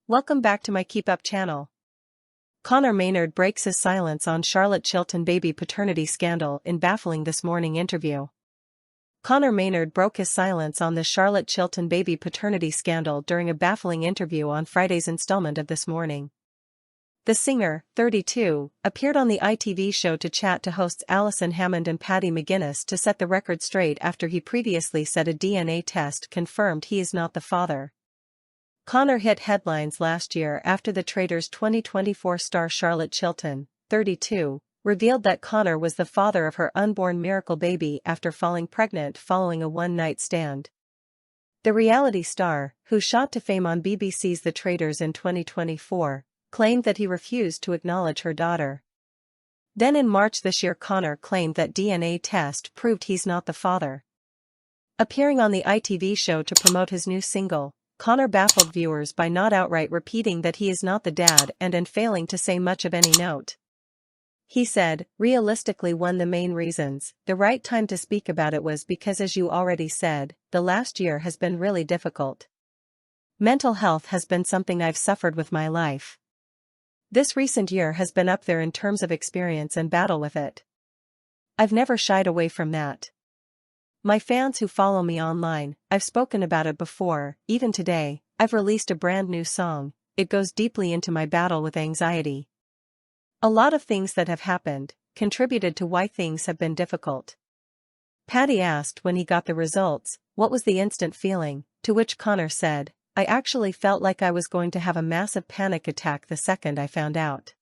Welcome back to my KEEPUP channel. Conor Maynard breaks his silence on Charlotte Chilton baby paternity scandal in baffling This Morning interview. Conor Maynard broke his silence on the Charlotte Chilton baby paternity scandal during a baffling interview on Friday's installment of This Morning. The singer, 32, appeared on the ITV show to chat to hosts Alison Hammond and Paddy McGuinness to set the record straight after he previously said a DNA test confirmed he is not the father. Conor hit headlines last year after the Traitors 2024 star Charlotte Chilton, 32, revealed that Conor was the father of her unborn miracle baby after falling pregnant following a one-night stand. The reality star, who shot to fame on BBC's The Traitors in 2024, claimed that he refused to acknowledge her daughter. Then in March this year Conor claimed that DNA test proved he's not the father. Appearing on the ITV show to promote his new single, Conor baffled viewers by not outright repeating that he is not the dad and failing to say much of any note. He said, realistically one of the main reasons, the right time to speak about it was because as you already said, the last year has been really difficult. Mental health has been something I've suffered with my life. This recent year has been up there in terms of experience and battle with it. I've never shied away from that. My fans who follow me online, I've spoken about it before, even today, I've released a brand new song, it goes deeply into my battle with anxiety. A lot of things that have happened, contributed to why things have been difficult. Paddy asked when he got the results, what was the instant feeling, to which Conor said, I actually felt like I was going to have a massive panic attack the second I found out.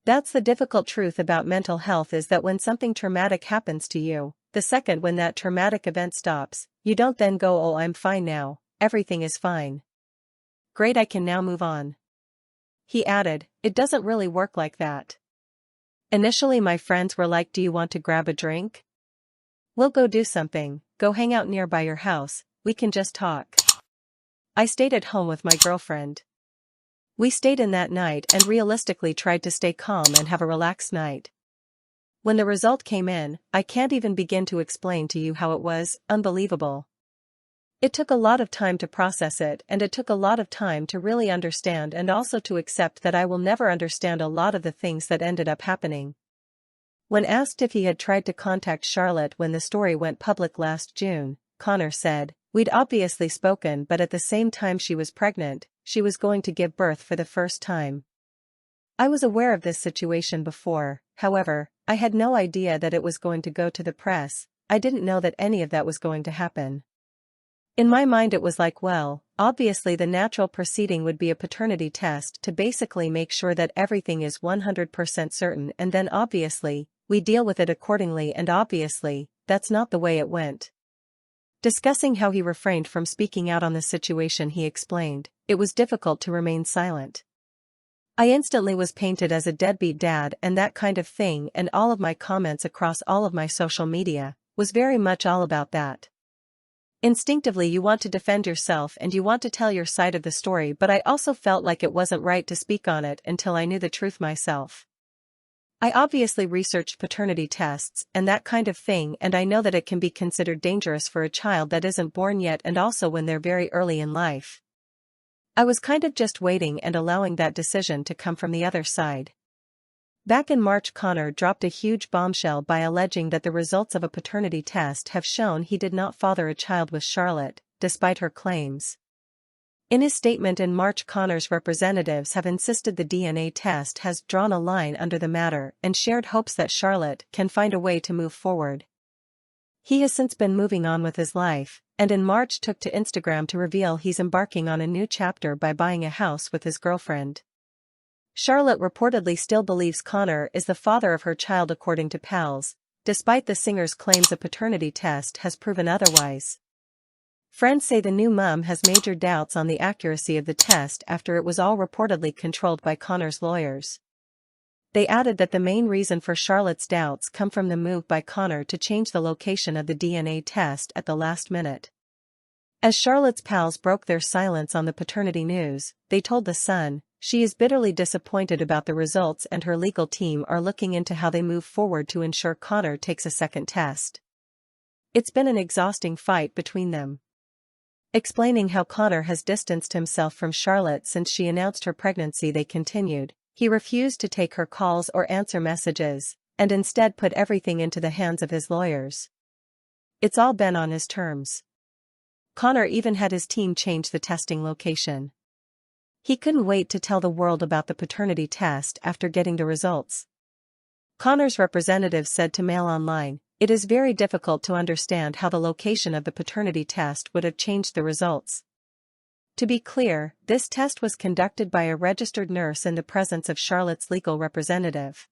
That's the difficult truth about mental health is that when something traumatic happens to you, the second when that traumatic event stops, you don't then go, oh, I'm fine now, everything is fine. Great, I can now move on. He added, it doesn't really work like that. Initially my friends were like, do you want to grab a drink? We'll go do something, go hang out nearby your house, we can just talk. I stayed at home with my girlfriend. We stayed in that night and realistically tried to stay calm and have a relaxed night. When the result came in, I can't even begin to explain to you how it was, unbelievable. It took a lot of time to process it and it took a lot of time to really understand and also to accept that I will never understand a lot of the things that ended up happening. When asked if he had tried to contact Charlotte when the story went public last June, Conor said, we'd obviously spoken but at the same time she was pregnant, she was going to give birth for the first time. I was aware of this situation before, however, I had no idea that it was going to go to the press, I didn't know that any of that was going to happen. In my mind it was like, well, obviously the natural proceeding would be a paternity test to basically make sure that everything is 100% certain and then obviously, we deal with it accordingly and obviously, that's not the way it went. Discussing how he refrained from speaking out on the situation he explained, it was difficult to remain silent. I instantly was painted as a deadbeat dad and that kind of thing and all of my comments across all of my social media, was very much all about that. Instinctively you want to defend yourself and you want to tell your side of the story but I also felt like it wasn't right to speak on it until I knew the truth myself. I obviously researched paternity tests and that kind of thing and I know that it can be considered dangerous for a child that isn't born yet and also when they're very early in life. I was kind of just waiting and allowing that decision to come from the other side. Back in March Conor dropped a huge bombshell by alleging that the results of a paternity test have shown he did not father a child with Charlotte, despite her claims. In his statement in March Conor's representatives have insisted the DNA test has drawn a line under the matter and shared hopes that Charlotte can find a way to move forward. He has since been moving on with his life, and in March took to Instagram to reveal he's embarking on a new chapter by buying a house with his girlfriend. Charlotte reportedly still believes Conor is the father of her child according to pals, despite the singer's claims a paternity test has proven otherwise. Friends say the new mum has major doubts on the accuracy of the test after it was all reportedly controlled by Conor's lawyers. They added that the main reason for Charlotte's doubts come from the move by Conor to change the location of the DNA test at the last minute. As Charlotte's pals broke their silence on the paternity news, they told The Sun, she is bitterly disappointed about the results and her legal team are looking into how they move forward to ensure Conor takes a second test. It's been an exhausting fight between them. Explaining how Conor has distanced himself from Charlotte since she announced her pregnancy, they continued, he refused to take her calls or answer messages, and instead put everything into the hands of his lawyers. It's all been on his terms. Conor even had his team change the testing location. He couldn't wait to tell the world about the paternity test after getting the results. Conor's representative said to Mail Online, "It is very difficult to understand how the location of the paternity test would have changed the results. To be clear, this test was conducted by a registered nurse in the presence of Charlotte's legal representative.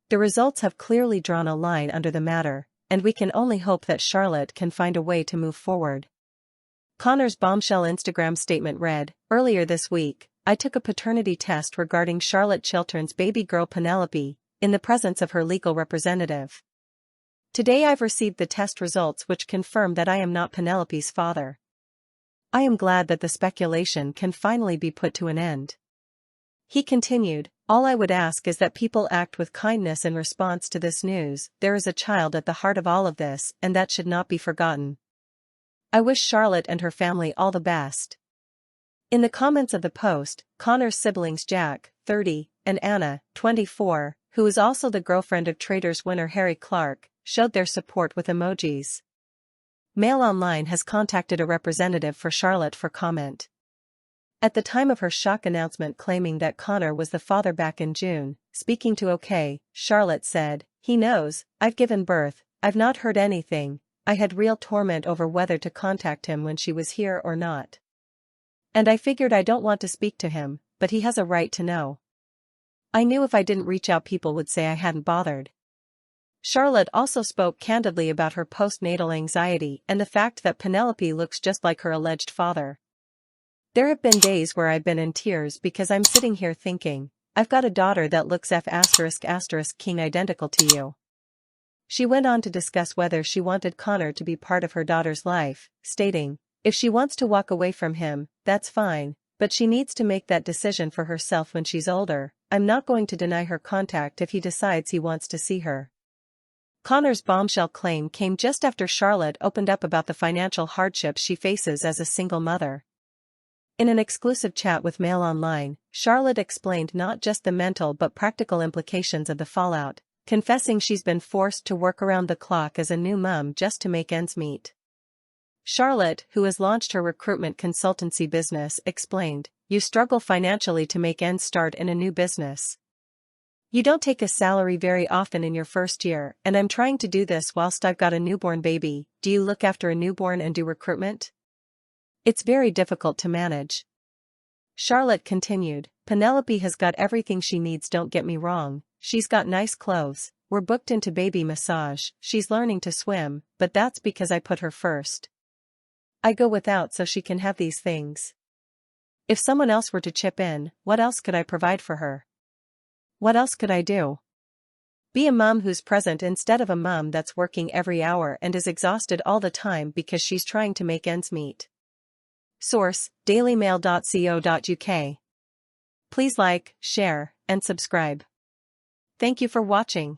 The results have clearly drawn a line under the matter, and we can only hope that Charlotte can find a way to move forward." Conor's bombshell Instagram statement read, "Earlier this week, I took a paternity test regarding Charlotte Chilton's baby girl Penelope, in the presence of her legal representative. Today I've received the test results which confirm that I am not Penelope's father. I am glad that the speculation can finally be put to an end." He continued, "All I would ask is that people act with kindness in response to this news. There is a child at the heart of all of this, and that should not be forgotten. I wish Charlotte and her family all the best." In the comments of the post, Conor's siblings Jack, 30, and Anna, 24, who is also the girlfriend of Traders winner Harry Clark, showed their support with emojis. Mail Online has contacted a representative for Charlotte for comment. At the time of her shock announcement claiming that Conor was the father back in June, speaking to OK, Charlotte said, "He knows, I've given birth, I've not heard anything, I had real torment over whether to contact him when she was here or not. And I figured I don't want to speak to him, but he has a right to know. I knew if I didn't reach out people would say I hadn't bothered." Charlotte also spoke candidly about her postnatal anxiety and the fact that Penelope looks just like her alleged father. "There have been days where I've been in tears because I'm sitting here thinking, I've got a daughter that looks king identical to you." She went on to discuss whether she wanted Conor to be part of her daughter's life, stating, "If she wants to walk away from him, that's fine, but she needs to make that decision for herself when she's older. I'm not going to deny her contact if he decides he wants to see her." Conor's bombshell claim came just after Charlotte opened up about the financial hardships she faces as a single mother. In an exclusive chat with Mail Online, Charlotte explained not just the mental but practical implications of the fallout, confessing she's been forced to work around the clock as a new mom just to make ends meet. Charlotte, who has launched her recruitment consultancy business, explained, "You struggle financially to make ends start in a new business. You don't take a salary very often in your first year, and I'm trying to do this whilst I've got a newborn baby. Do you look after a newborn and do recruitment? It's very difficult to manage." Charlotte continued, "Penelope has got everything she needs, don't get me wrong, she's got nice clothes, we're booked into baby massage, she's learning to swim, but that's because I put her first. I go without so she can have these things. If someone else were to chip in, what else could I provide for her? What else could I do? Be a mom who's present instead of a mom that's working every hour and is exhausted all the time because she's trying to make ends meet." Source: dailymail.co.uk. Please like, share, and subscribe. Thank you for watching.